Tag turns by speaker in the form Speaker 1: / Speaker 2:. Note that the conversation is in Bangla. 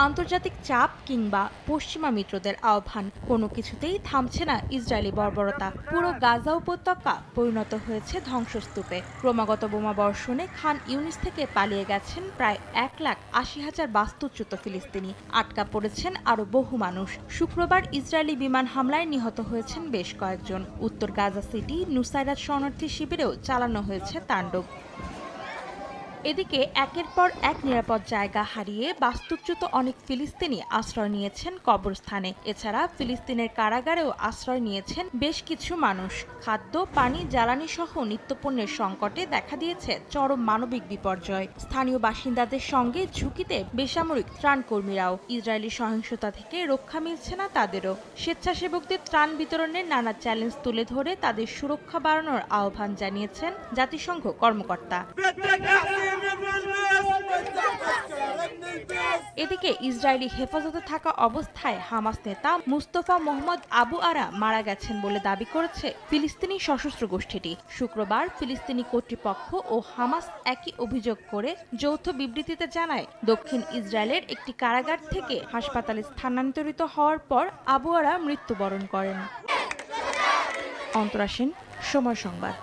Speaker 1: আন্তর্জাতিক চাপ কিংবা পশ্চিমা মিত্রদের আহ্বান কোনো কিছুতেই থামছে না ইসরায়েলি বর্বরতা। পুরো গাজা উপত্যকা পরিণত হয়েছে ধ্বংসস্তূপে। ক্রমাগত বোমাবর্ষণে খান ইউনিস থেকে পালিয়ে গেছেন প্রায় 1,80,000 বাস্তুচ্যুত ফিলিস্তিনি। আটকা পড়েছেন আরও বহু মানুষ। শুক্রবার ইসরায়েলি বিমান হামলায় নিহত হয়েছেন বেশ কয়েকজন। উত্তর গাজা সিটি নুসাইরাত শরণার্থী শিবিরেও চালানো হয়েছে তাণ্ডব। এদিকে একের পর এক নিরাপদ জায়গা হারিয়ে বাস্তুচ্যুত অনেক ফিলিস্তিনি আশ্রয় নিয়েছেন কবরস্থানে। এছাড়া ফিলিস্তিনের কারাগারেও আশ্রয় নিয়েছেন বেশ কিছু মানুষ। খাদ্য, পানি, জ্বালানি সহ নিত্যপণ্যের সংকটে দেখা দিয়েছে চরম মানবিক বিপর্যয়। স্থানীয় বাসিন্দাদের সঙ্গে ঝুঁকিতে বেসামরিক ত্রাণকর্মীরাও। ইসরায়েলি সহিংসতা থেকে রক্ষা মিলছে না তাদেরও। স্বেচ্ছাসেবকদের ত্রাণ বিতরণের নানা চ্যালেঞ্জ তুলে ধরে তাদের সুরক্ষা বাড়ানোর আহ্বান জানিয়েছেন জাতিসংঘ কর্মকর্তা। এদিকে ইসরায়েলি হেফাজতে থাকা অবস্থায় হামাস নেতা মুস্তফা মোহাম্মদ আবু আরা মারা গেছেন বলে দাবি করেছে ফিলিস্তিনি সশস্ত্র গোষ্ঠীটি। শুক্রবার ফিলিস্তিনি কর্তৃপক্ষ ও হামাস একই অভিযোগ করে যৌথ বিবৃতিতে জানায়, দক্ষিণ ইসরায়েলের একটি কারাগার থেকে হাসপাতালে স্থানান্তরিত হওয়ার পর আবু আরা মৃত্যুবরণ করেন। অন্তরা সেন, সময় সংবাদ।